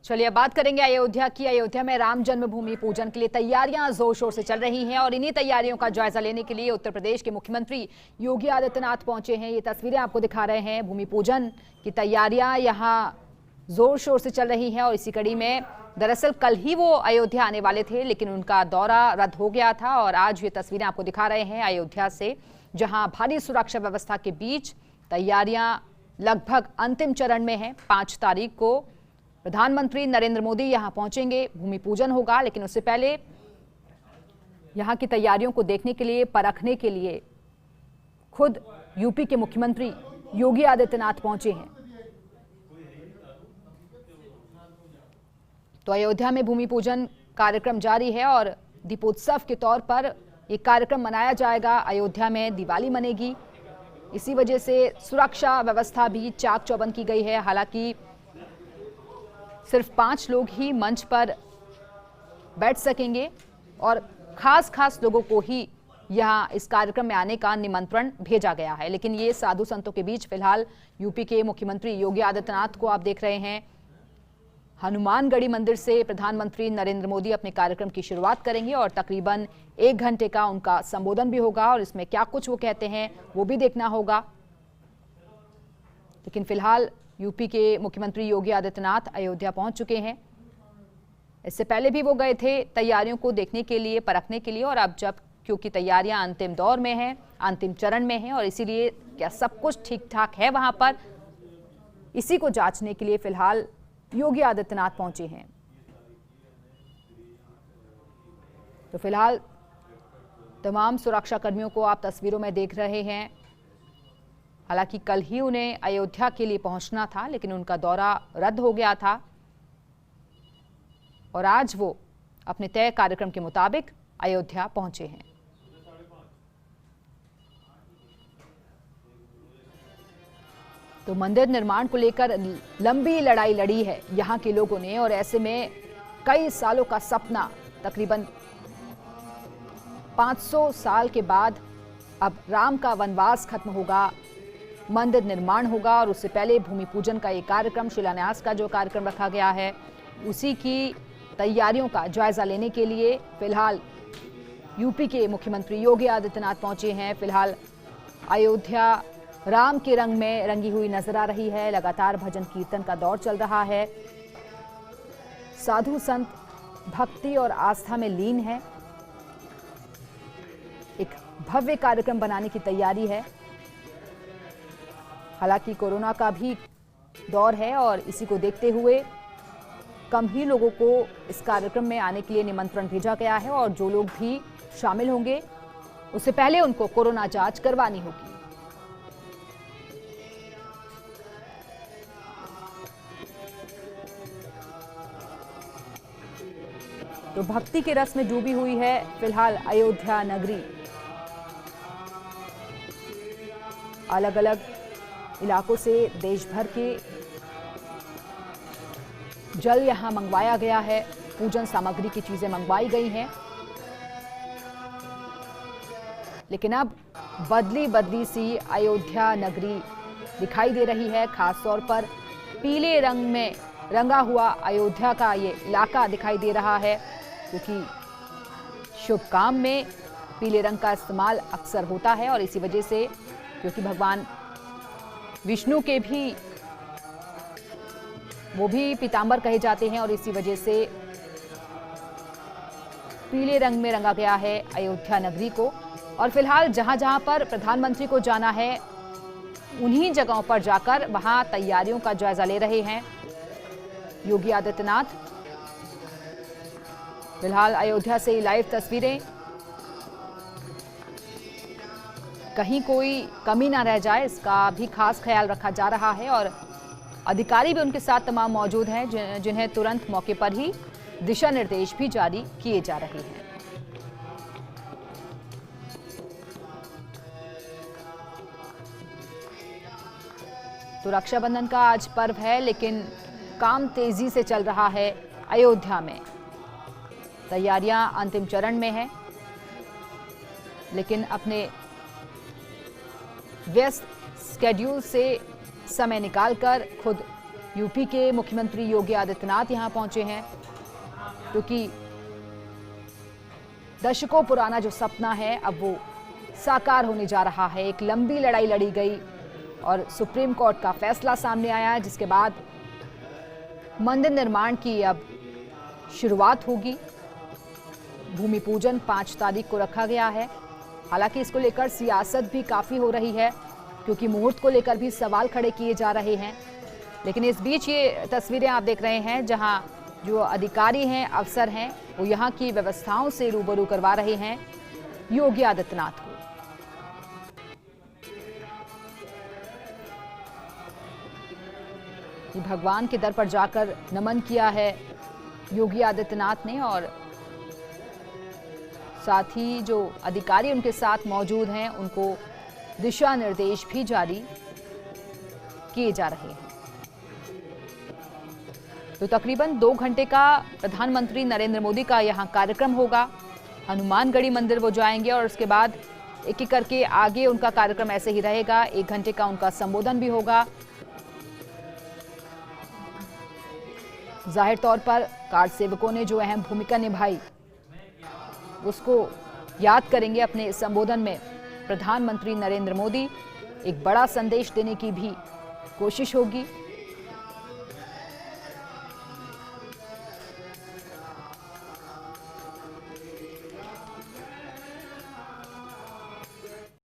चलिए अब बात करेंगे अयोध्या की। अयोध्या में राम जन्मभूमि पूजन के लिए तैयारियां जोर शोर से चल रही हैं और इन्हीं तैयारियों का जायजा लेने के लिए उत्तर प्रदेश के मुख्यमंत्री योगी आदित्यनाथ पहुंचे हैं। ये तस्वीरें आपको दिखा रहे हैं। भूमि पूजन की तैयारियां यहां जोर शोर से चल रही हैं और इसी कड़ी में दरअसल कल ही वो अयोध्या आने वाले थे, लेकिन उनका दौरा रद्द हो गया था और आज ये तस्वीरें आपको दिखा रहे हैं अयोध्या से, जहां भारी सुरक्षा व्यवस्था के बीच तैयारियां लगभग अंतिम चरण में हैं। 5 तारीख को प्रधानमंत्री नरेंद्र मोदी यहां पहुंचेंगे, भूमि पूजन होगा, लेकिन उससे पहले यहां की तैयारियों को देखने के लिए, परखने के लिए खुद यूपी के मुख्यमंत्री योगी आदित्यनाथ पहुंचे हैं। तो अयोध्या में भूमि पूजन कार्यक्रम जारी है और दीपोत्सव के तौर पर एक कार्यक्रम मनाया जाएगा। अयोध्या में दिवाली मनेगी, इसी वजह से सुरक्षा व्यवस्था भी चाक चौबंद की गई है। हालांकि सिर्फ 5 लोग ही मंच पर बैठ सकेंगे और खास लोगों को ही यहां इस कार्यक्रम में आने का निमंत्रण भेजा गया है। लेकिन ये साधु संतों के बीच फिलहाल यूपी के मुख्यमंत्री योगी आदित्यनाथ को आप देख रहे हैं। हनुमानगढ़ी मंदिर से प्रधानमंत्री नरेंद्र मोदी अपने कार्यक्रम की शुरुआत करेंगे और तकरीबन 1 घंटे का उनका संबोधन भी होगा और इसमें क्या कुछ वो कहते हैं वो भी देखना होगा। लेकिन फिलहाल यूपी के मुख्यमंत्री योगी आदित्यनाथ अयोध्या पहुंच चुके हैं। इससे पहले भी वो गए थे तैयारियों को देखने के लिए, परखने के लिए, और अब जब क्योंकि तैयारियां अंतिम दौर में हैं, अंतिम चरण में हैं और इसीलिए क्या सब कुछ ठीक ठाक है वहां पर, इसी को जांचने के लिए फिलहाल योगी आदित्यनाथ पहुंचे हैं। तो फिलहाल तमाम सुरक्षा कर्मियों को आप तस्वीरों में देख रहे हैं। हालांकि कल ही उन्हें अयोध्या के लिए पहुंचना था, लेकिन उनका दौरा रद्द हो गया था और आज वो अपने तय कार्यक्रम के मुताबिक अयोध्या पहुंचे हैं। तो मंदिर निर्माण को लेकर लंबी लड़ाई लड़ी है यहां के लोगों ने और ऐसे में कई सालों का सपना तकरीबन 500 साल के बाद अब राम का वनवास खत्म होगा, मंदिर निर्माण होगा और उससे पहले भूमि पूजन का एक कार्यक्रम, शिलान्यास का जो कार्यक्रम रखा गया है, उसी की तैयारियों का जायजा लेने के लिए फिलहाल यूपी के मुख्यमंत्री योगी आदित्यनाथ पहुंचे हैं। फिलहाल अयोध्या राम के रंग में रंगी हुई नजर आ रही है। लगातार भजन कीर्तन का दौर चल रहा है। साधु संत भक्ति और आस्था में लीन है। एक भव्य कार्यक्रम बनाने की तैयारी है। हालांकि कोरोना का भी दौर है और इसी को देखते हुए कम ही लोगों को इस कार्यक्रम में आने के लिए निमंत्रण भेजा गया है और जो लोग भी शामिल होंगे उससे पहले उनको कोरोना जांच करवानी होगी। तो भक्ति के रस में डूबी हुई है फिलहाल अयोध्या नगरी। अलग अलग इलाकों से देश भर के जल यहां मंगवाया गया है, पूजन सामग्री की चीजें मंगवाई गई हैं। लेकिन अब बदली सी अयोध्या नगरी दिखाई दे रही है। खास तौर पर पीले रंग में रंगा हुआ अयोध्या का ये इलाका दिखाई दे रहा है, क्योंकि शुभ काम में पीले रंग का इस्तेमाल अक्सर होता है और इसी वजह से, क्योंकि भगवान विष्णु के भी वो भी पीतांबर कहे जाते हैं और इसी वजह से पीले रंग में रंगा गया है अयोध्या नगरी को। और फिलहाल जहां जहां पर प्रधानमंत्री को जाना है उन्हीं जगहों पर जाकर वहां तैयारियों का जायजा ले रहे हैं योगी आदित्यनाथ। फिलहाल अयोध्या से लाइव तस्वीरें, कहीं कोई कमी ना रह जाए इसका भी खास ख्याल रखा जा रहा है और अधिकारी भी उनके साथ तमाम मौजूद हैं, जिन्हें तुरंत मौके पर ही दिशा निर्देश भी जारी किए जा रहे हैं। तो रक्षाबंधन का आज पर्व है, लेकिन काम तेजी से चल रहा है अयोध्या में। तैयारियां अंतिम चरण में हैं, लेकिन अपने व्यस्त स्केड्यूल से समय निकालकर खुद यूपी के मुख्यमंत्री योगी आदित्यनाथ यहां पहुंचे हैं, क्योंकि दशकों पुराना जो सपना है अब वो साकार होने जा रहा है। एक लंबी लड़ाई लड़ी गई और सुप्रीम कोर्ट का फैसला सामने आया है, जिसके बाद मंदिर निर्माण की अब शुरुआत होगी। भूमि पूजन 5 तारीख को रखा गया है। हालांकि इसको लेकर सियासत भी काफी हो रही है, क्योंकि मुहूर्त को लेकर भी सवाल खड़े किए जा रहे हैं। लेकिन इस बीच ये तस्वीरें आप देख रहे हैं, जहां जो अधिकारी हैं, अफसर हैं, वो यहाँ की व्यवस्थाओं से रूबरू करवा रहे हैं योगी आदित्यनाथ को। भगवान के दर पर जाकर नमन किया है योगी आदित्यनाथ ने, और साथ ही जो अधिकारी उनके साथ मौजूद हैं उनको दिशा निर्देश भी जारी किए जा रहे हैं। तो तकरीबन 2 घंटे का प्रधानमंत्री नरेंद्र मोदी का यहां कार्यक्रम होगा। हनुमानगढ़ी मंदिर वो जाएंगे और उसके बाद एक एक करके आगे उनका कार्यक्रम ऐसे ही रहेगा। 1 घंटे का उनका संबोधन भी होगा। जाहिर तौर पर कार्ड सेवकों ने जो अहम भूमिका निभाई उसको याद करेंगे अपने संबोधन में। प्रधानमंत्री नरेंद्र मोदी एक बड़ा संदेश देने की भी कोशिश होगी।